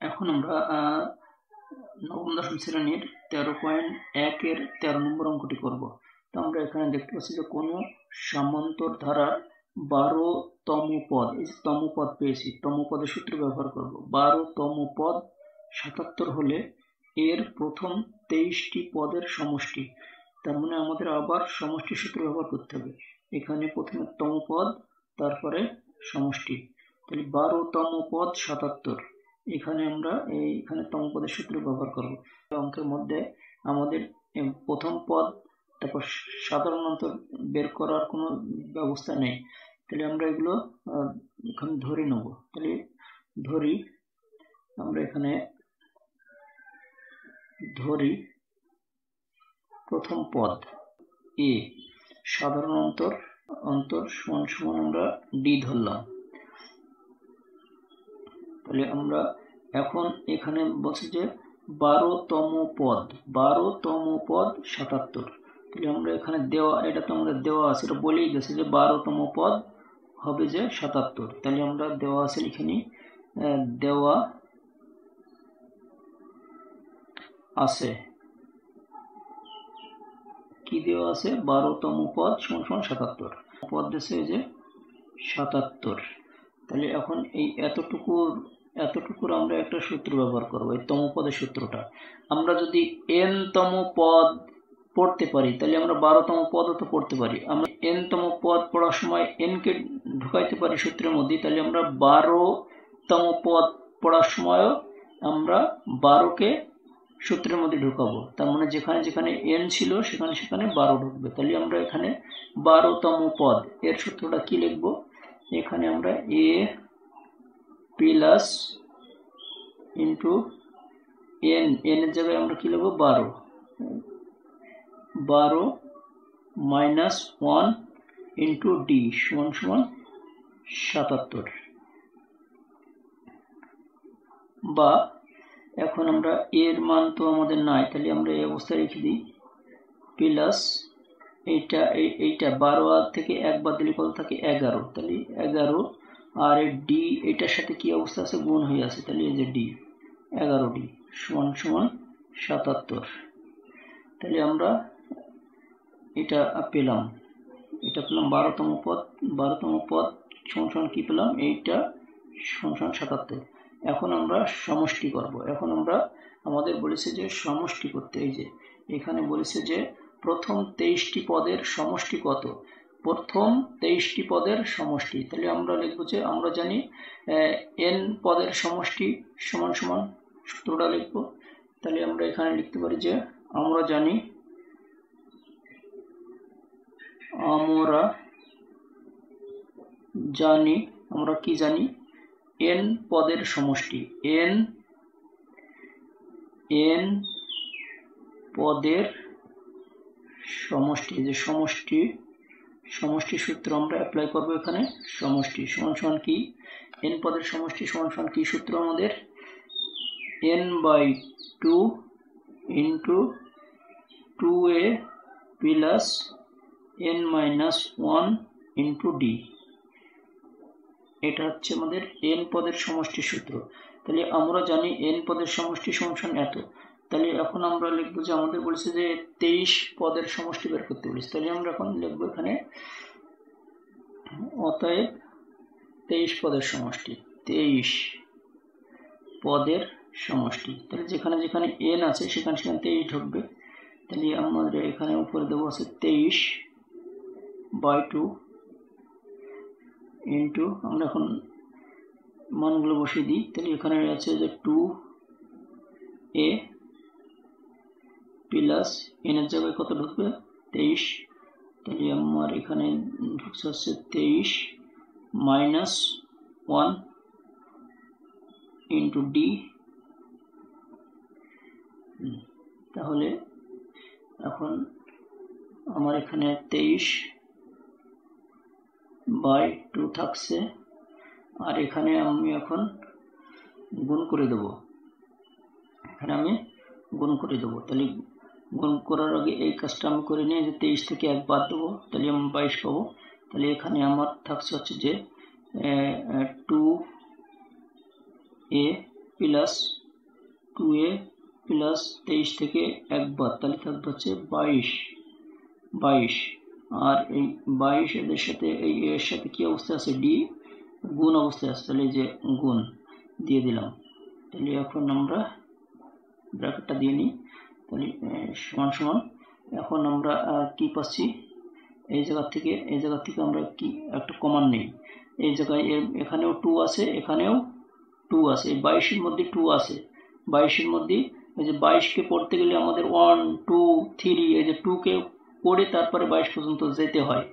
এখন আমরা নবম দশম শ্রেণীর 13.1 এর 13 নম্বর অঙ্কটি করব। তো আমরা এখানে দেখতে পাচ্ছি যে কোনো সমান্তর ধারার 12তম পদ, এই যে তম পদ পেয়েছি, তম পদের সূত্র ব্যবহার করব। 12তম পদ 77 হলে এর প্রথম 23টি পদের সমষ্টি, তার মানে আমাদের আবার সমষ্টি সূত্র ব্যবহার করতে হবে। এখানে প্রথমে তম পদ, তারপরে সমষ্টি, তাহলে 12তম পদ 77। এখানে আমরা এইখানে তম পদের সূত্র ব্যবহার করব। অঙ্কের মধ্যে আমাদের প্রথম পদ তারপর সাধারণ অন্তর বের করার কোনো ব্যবস্থা নেই, তাহলে আমরা এগুলো এখানে ধরে নেব। তাহলে ধরি, আমরা এখানে ধরি প্রথম পদ এ, সাধারণ অন্তর সমান সমান আমরা ডি ধরলাম। তাহলে আমরা এখন এখানে বলছি যে 12তম পদ 77। তাহলে আমরা এখানে দেওয়া, এটা তো আমাদের দেওয়া আছে, এটা বলেই গেছে যে 12তম পদ হবে যে 77। তাহলে আমরা দেওয়া আছে লিখে নিই, দেওয়া আছে, কি দেওয়া আছে, 12তম পদ সমান 77, পদ দিয়েছে এই যে 77। তাহলে এখন এই এতটুকুর আমরা একটা সূত্র ব্যবহার করবো, এই তম পদের সূত্রটা। আমরা যদি n তম পদ পড়তে পারি তাহলে আমরা 12তম পদও তো পড়তে পারি। আমরা n তম পদ পড়ার সময় n কে ঢুকাইতে পারি সূত্রের মধ্যে, তাহলে আমরা 12তম পদ পড়ার সময়ও আমরা 12কে সূত্রের মধ্যে ঢুকাবো। তার মানে যেখানে যেখানে n ছিল সেখানে সেখানে 12 ঢুকবে। তাহলে আমরা এখানে 12তম পদ এর সূত্রটা কি লিখবো, এখানে আমরা a প্লাস ইন্টু n, এর জায়গায় আমরা কি লিখবো 12 মাইনাস 1 ইন্টু ডি সমান সমান 77। বা এখন আমরা এর মান তো আমাদের নাই, তাহলে আমরা এই অবস্থায় রেখে দিই, প্লাস এইটা 12 থেকে 1 বাদ দিলে কত থাকে 11, তাহলে 11, আর এই ডি এটার সাথে কি অবস্থা আছে, গুণ হয়ে আছে, তাহলে এই যে ডি 11d সমান সমান 77। তাহলে আমরা এটা পেলাম 12তম পদ সমান সমান কি পেলাম, এইটা সমান সমান 77। এখন আমরা সমষ্টি করব। এখন আমরা আমাদের বলেছে যে সমষ্টি করতে, এই যে এখানে বলেছে যে প্রথম 23টি পদের সমষ্টি কত, প্রথম 23টি পদের সমষ্টি। তাহলে আমরা লিখবো যে আমরা জানি n পদের সমষ্টি সমান সমান, সূত্রটা লিখবো। তাহলে আমরা এখানে লিখতে পারি যে আমরা জানি আমরা কি জানি, n পদের সমষ্টি, n পদের সমষ্টি, যে সমষ্টি সূত্র আমরা অ্যাপ্লাই করব এখানে। সমষ্টি সমান সমান কি, n পদের সমষ্টি সমান সমান কি সূত্র আমাদের, n/2 into 2a plus n-1 into D, এটা হচ্ছে আমাদের n পদের সমষ্টি সূত্র। তাহলে আমরা জানি n পদের সমষ্টি সমান এত। তাহলে এখন আমরা লিখবো যে আমাদের বলেছে যে 23 পদের সমষ্টি বের করতে বলেছে, তাহলে আমরা এখন লিখবো এখানে অতএব 23 পদের সমষ্টি, 23 পদের সমষ্টি। তাহলে যেখানে যেখানে n আছে সেখানে সেখানে 23 ঢুকবে। তাহলে আমাদের এখানে উপরে দেবো আছে 23/2 ইন্টু, আমরা এখন মানগুলো বসিয়ে দিই। তাহলে এখানে আছে যে 2a প্লাস n এর জায়গায় কত ঢুকবে 23, তাহলে আমার এখানে ঢুকছে হচ্ছে 23 মাইনাস 1 ইন্টু ডি। তাহলে এখন আমার এখানে 23/2 থাকছে, আর এখানে আমি এখন গুণ করে দেব, তাহলে গুণ করার আগে এই কাজটা আমি করে নিই, যে 23 থেকে 1 বাদ দেবো, তাহলে আমি 22 পাবো। তাহলে এখানে আমার থাকছে হচ্ছে যে 2a প্লাস 2a প্লাস 23 থেকে 1 বাদ, তাহলে থাকবে হচ্ছে 22। আর এই 22 এদের সাথে এই এর সাথে কি অবস্থায় আছে, ডি গুণ অবস্থায় আছে, তাহলে এই যে গুণ দিয়ে দিলাম। তাহলে এখন আমরা ব্র্যাকেটটা দিয়ে নিই, তাহলে সমান সমান এখন আমরা কি পাচ্ছি, এই জায়গা থেকে আমরা কি একটা কমন নেই, এই জায়গায় এখানেও 2 আছে, এখানেও 2 আছে, এই 22 এর মধ্যে 2 আছে, 22 এর মধ্যে এই যে 22 কে পড়তে গেলে আমাদের 1 2 3 এই যে 2 কে পড়ে তারপরে 22 পর্যন্ত যেতে হয়,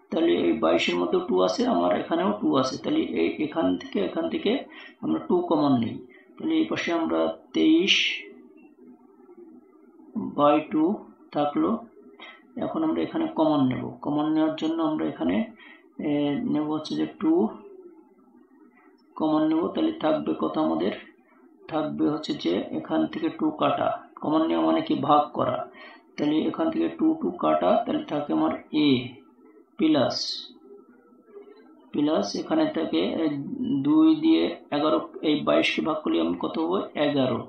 তাহলে এই 22 এর মধ্যেও 2 আছে, আমার এখানেও 2 আছে, তাহলে এই এখান থেকে আমরা 2 কমন নেই, তাহলে এই পাশে আমরা 23/2 থাকলো। এখন আমরা এখানে কমন নেব, কমন নেওয়ার জন্য আমরা এখানে নেব হচ্ছে যে 2 কমন নেব, তাহলে থাকবে কত, আমাদের থাকবে হচ্ছে যে এখান থেকে 2 কাটা, কমন নেওয়া মানে কি ভাগ করা, তাহলে এখান থেকে 2 কাটা, তাহলে থাকে আমার a প্লাস এখানে থাকে 2 দিয়ে 11, এই 22 কে ভাগ করলে আমি কত হবে 11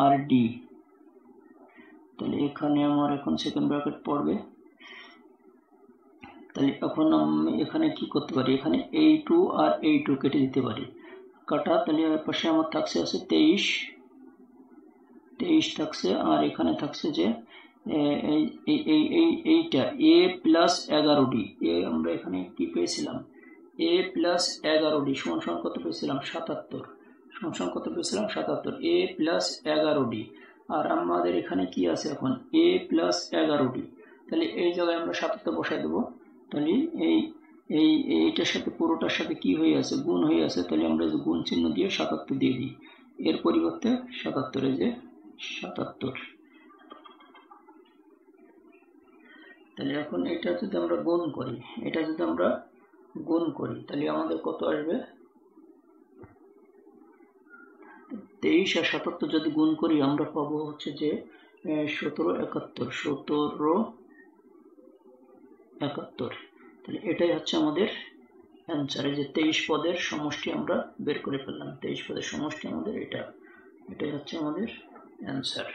আর ডি, তাহলে এখানে আমার এখন সেকেন্ড ব্র্যাকেট পড়বে, তাহলে এখন আমি এখানে কি করতে পারি, এখানে এই 2 আর এই 2 কেটে দিতে পারি, কাটা, তাহলে এর পাশে আমার থাকছে আছে 23 থাকছে, আর এখানে থাকছে যে এইটা a প্লাস 11d, আমরা এখানে কি পেয়েছিলাম, a প্লাস 11d সমান সমান কত পেয়েছিলাম 77, সমান কত পেয়েছিলাম 77, a প্লাস 11d, আর আমাদের এখানে কি আছে এখন a প্লাস 11d, তাহলে এই জায়গায় আমরা 77 বসাই দেবো, তাহলে এইটার সাথে পুরোটার সাথে কি হয়ে আছে, গুণ হয়ে আছে, তাহলে আমরা যে গুণ চিহ্ন দিয়ে 77 দিয়ে দিই, এর পরিবর্তে 77, এই যে 77, তাহলে এখন এটা যদি আমরা গুণ করি, তাহলে আমাদের কত আসবে, 23 আর 77 যদি গুণ করি আমরা পাবো হচ্ছে যে 1771, তাহলে এটাই হচ্ছে আমাদের অ্যান্সার, এই যে 23 পদের সমষ্টি আমরা বের করে ফেললাম, 23 পদের সমষ্টি আমাদের এটাই হচ্ছে আমাদের অ্যান্সার।